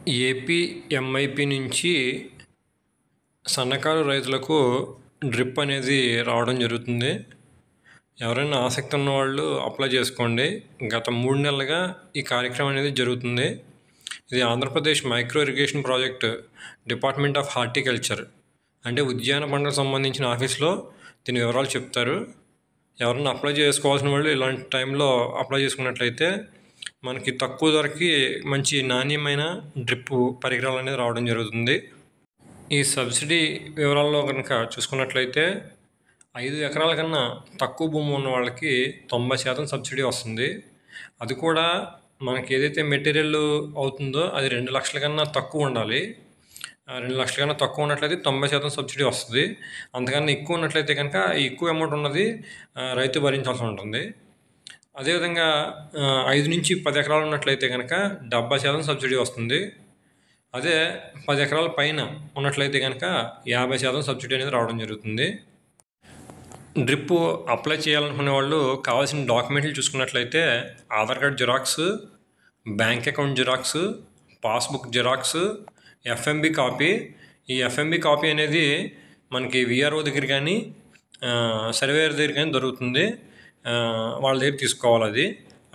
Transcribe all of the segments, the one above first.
AP MIP నుంచి సన్నకారు రైతులకు డ్రిప్ అనేది రావడం జరుగుతుంది. ఎవరైనా ఆసక్తి ఉన్నవాళ్ళు అప్లై చేసుకోండి. గత 3 నెలలుగా ఈ కార్యక్రమం అనేది జరుగుతుంది. ఇది Andhra Pradesh micro irrigation project department of horticulture అంటే ఉద్యాన పంటలకు సంబంధించిన ఆఫీస్లో దీని వివరాలు చెప్తారు. ఎవరైనా అప్లై చేసుకోవాల్సిన వాళ్ళు ఇలాంటి టైంలో అప్లై చేసుకున్నట్లయితే మనకి తక్కువ ధరకి మంచి నాణ్యమైన డ్రిప్ పరికరాలు అనేది రావడం జరుగుతుంది. ఈ సబ్సిడీ వివరాల్లో కనుక చూసుకున్నట్లయితే 5 ఎకరాల కన్నా తక్కువ భూమి ఉన్న వాళ్ళకి 90% సబ్సిడీ వస్తుంది. అది కూడా మనకి ఏదైతే మెటీరియల్ అవుతుందో అది 2 లక్షల కన్నా తక్కువ ఉండాలి. 2 లక్షల కన్నా తక్కువ ఉన్నట్లయితే 90% సబ్సిడీ వస్తుంది. అంతకన్నా ఎక్కువ ఉన్నట్లయితే కనుక ఎక్కువ అమౌంట్ ఉన్నది రైతు భరించాల్సి ఉంటుంది. అదేవిధంగా 5 నుంచి 10 ఎకరాలు ఉన్నట్లయితే కనుక 70% సబ్సిడీ వస్తుంది. అదే 10 ఎకరాల పైన ఉన్నట్లయితే కనుక 50% సబ్సిడీ అనేది రావడం జరుగుతుంది. డ్రిప్ అప్లై చేయాలనుకునే వాళ్ళు కావాల్సిన డాక్యుమెంట్లు చూసుకున్నట్లయితే Aadhaar card xerox, bank account xerox, passbook xerox, FMB copy. ఈ ఎఫ్ఎంబి కాపీ అనేది మనకి విఆర్ఓ దగ్గర కానీ సర్వేయర్ దగ్గర కానీ దొరుకుతుంది. వాళ్ళ దగ్గర తీసుకోవాలి అది.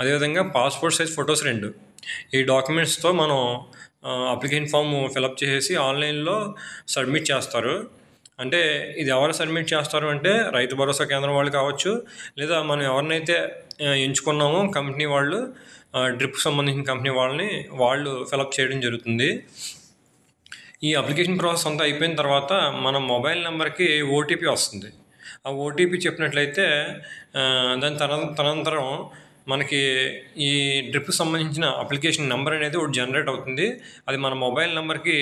అదేవిధంగా పాస్పోర్ట్ సైజ్ ఫొటోస్ 2. ఈ డాక్యుమెంట్స్తో మనం అప్లికేషన్ ఫామ్ ఫిలప్ చేసేసి ఆన్లైన్లో సబ్మిట్ చేస్తారు. అంటే ఇది ఎవరు సబ్మిట్ చేస్తారు అంటే రైతు భరోసా కేంద్రం వాళ్ళు కావచ్చు, లేదా మనం ఎవరినైతే ఎంచుకున్నామో కంపెనీ వాళ్ళు, డ్రిప్ సంబంధించిన కంపెనీ వాళ్ళు ఫిలప్ చేయడం జరుగుతుంది. ఈ అప్లికేషన్ ప్రాసెస్ అంతా అయిపోయిన తర్వాత మన మొబైల్ నెంబర్కి ఓటీపీ వస్తుంది. ఆ ఓటీపీ చెప్పినట్లయితే దాని తదనంతరం మనకి ఈ డ్రిప్ సంబంధించిన అప్లికేషన్ నెంబర్ అనేది ఒకటి జనరేట్ అవుతుంది. అది మన మొబైల్ నెంబర్కి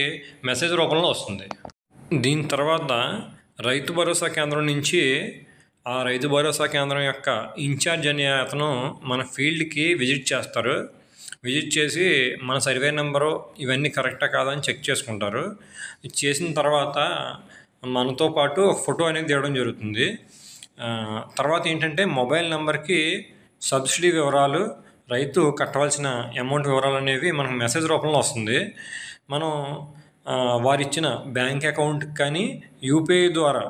మెసేజ్ రూపంలో వస్తుంది. దీని తర్వాత రైతు భరోసా కేంద్రం నుంచి ఆ రైతు భరోసా కేంద్రం యొక్క ఇన్ఛార్జ్ అనే అతను మన ఫీల్డ్కి విజిట్ చేస్తారు. విజిట్ చేసి మన సర్వే నెంబరు ఇవన్నీ కరెక్టా కాదా అని చెక్ చేసుకుంటారు. చేసిన తర్వాత మనతో పాటు ఒక ఫోటో అనేది తీయడం జరుగుతుంది. తర్వాత ఏంటంటే మొబైల్ నెంబర్కి సబ్సిడీ వివరాలు, రైతు కట్టవలసిన అమౌంట్ వివరాలు అనేవి మనకు మెసేజ్ రూపంలో వస్తుంది. మనం వారిచ్చిన బ్యాంక్ అకౌంట్కి కానీ యూపీఐ ద్వారా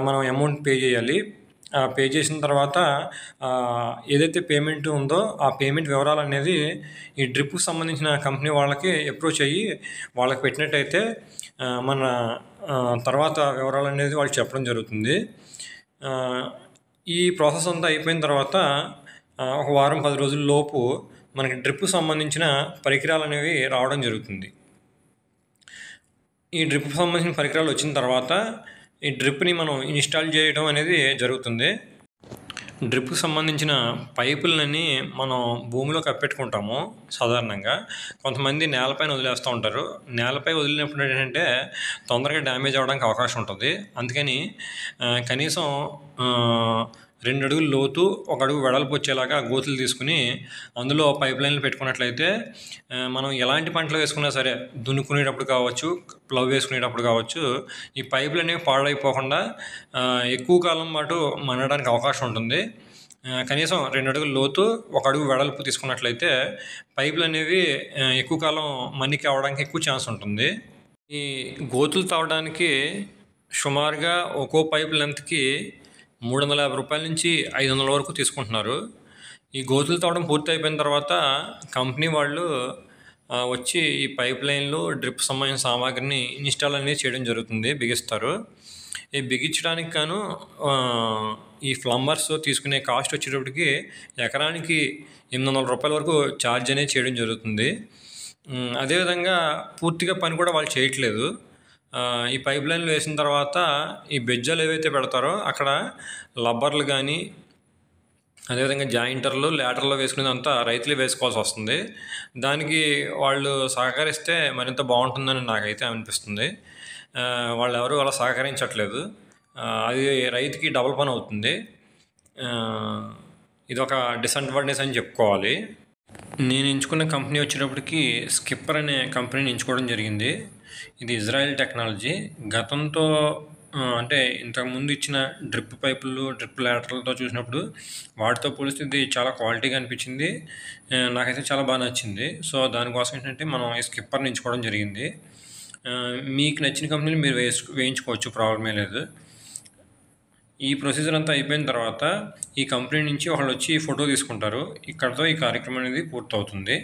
మనం అమౌంట్ పే చేయాలి. పే చేసిన తర్వాత ఏదైతే పేమెంట్ ఉందో ఆ పేమెంట్ వివరాలు అనేది ఈ డ్రిప్కి సంబంధించిన కంపెనీ వాళ్ళకి అప్రోచ్ అయ్యి వాళ్ళకి పెట్టినట్టయితే మన తర్వాత వివరాలు అనేది వాళ్ళు చెప్పడం జరుగుతుంది. ఈ ప్రాసెస్ అంతా అయిపోయిన తర్వాత ఒక వారం 10 రోజుల లోపు మనకి డ్రిప్కి సంబంధించిన పరికరాలు అనేవి రావడం జరుగుతుంది. ఈ డ్రిప్కి సంబంధించిన పరికరాలు వచ్చిన తర్వాత ఈ డ్రిప్ని మనం ఇన్స్టాల్ చేయడం అనేది జరుగుతుంది. డ్రిప్కి సంబంధించిన పైపులన్నీ మనం భూమిలో కప్పెట్టుకుంటాము సాధారణంగా. కొంతమంది నేలపైన వదిలేస్తూ ఉంటారు. నేలపై వదిలినప్పుడు ఏంటంటే తొందరగా డ్యామేజ్ అవ్వడానికి అవకాశం ఉంటుంది. అందుకని కనీసం 2 అడుగులు లోతు, 1 అడుగు వెడల్పు వచ్చేలాగా గోతులు తీసుకుని అందులో పైప్ లైన్లు పెట్టుకున్నట్లయితే మనం ఎలాంటి పంటలు వేసుకున్నా సరే, దున్నుకునేటప్పుడు కావచ్చు, ప్లవ్ వేసుకునేటప్పుడు కావచ్చు, ఈ పైపులు అనేవి పాడైపోకుండా ఎక్కువ కాలం పాటు మన్నడానికి అవకాశం ఉంటుంది. కనీసం 2 అడుగుల లోతు, 1 అడుగు వెడల్పు తీసుకున్నట్లయితే పైపులు అనేవి ఎక్కువ కాలం మన్నిక అవ్వడానికి ఎక్కువ ఛాన్స్ ఉంటుంది. ఈ గోతులు తవ్వడానికి సుమారుగా ఒక్కో పైప్ లెంత్కి 350 రూపాయల నుంచి 500 వరకు తీసుకుంటున్నారు. ఈ గోతులు తవ్వడం పూర్తి అయిపోయిన తర్వాత కంపెనీ వాళ్ళు వచ్చి ఈ పైప్ లైన్లు, డ్రిప్ సంబంధించిన సామాగ్రిని ఇన్స్టాల్ అనేది చేయడం జరుగుతుంది, బిగిస్తారు. ఈ బిగించడానికి గాను ఈ ప్లంబర్స్ తీసుకునే కాస్ట్ వచ్చేటప్పటికి ఎకరానికి 800 రూపాయల వరకు ఛార్జ్ అనేది చేయడం జరుగుతుంది. అదేవిధంగా పూర్తిగా పని కూడా వాళ్ళు చేయట్లేదు. ఈ పైప్ లైన్లు వేసిన తర్వాత ఈ బెజ్జాలు ఏవైతే పెడతారో అక్కడ లబ్బర్లు కానీ, అదేవిధంగా జాయింటర్లు, ల్యాటర్లు వేసుకునేదంతా రైతులే వేసుకోవాల్సి వస్తుంది. దానికి వాళ్ళు సహకరిస్తే మరింత బాగుంటుందని నాకైతే అనిపిస్తుంది. వాళ్ళు ఎవరు అలా సహకరించట్లేదు. అది రైతుకి డబుల్ పని అవుతుంది. ఇదొక డిసడ్వాంటేజ్ అని చెప్పుకోవాలి. నేను ఎంచుకున్న కంపెనీ వచ్చేటప్పటికి స్కిప్పర్ అనే కంపెనీని ఎంచుకోవడం జరిగింది. ఇది ఇజ్రాయెల్ టెక్నాలజీ. గతంతో అంటే ఇంతకుముందు ఇచ్చిన డ్రిప్ పైపులు, డ్రిప్ లాటరల్‌తో చూసినప్పుడు వాటితో పోలిస్తే ఇది చాలా క్వాలిటీగా అనిపించింది. నాకైతే చాలా బాగా నచ్చింది. సో, దానికోసం ఏంటంటే మనం ఈ స్కిప్పర్‌ని ఎంచుకోవడం జరిగింది. మీకు నచ్చిన కంపెనీలు మీరు వేయించుకోవచ్చు, ప్రాబ్లమే లేదు. ఈ ప్రొసీజర్ అంతా అయిపోయిన తర్వాత ఈ కంపెనీ నుంచి వాళ్ళొచ్చి ఫోటో తీసుకుంటారు. ఇక్కడితో ఈ కార్యక్రమం అనేది పూర్తవుతుంది.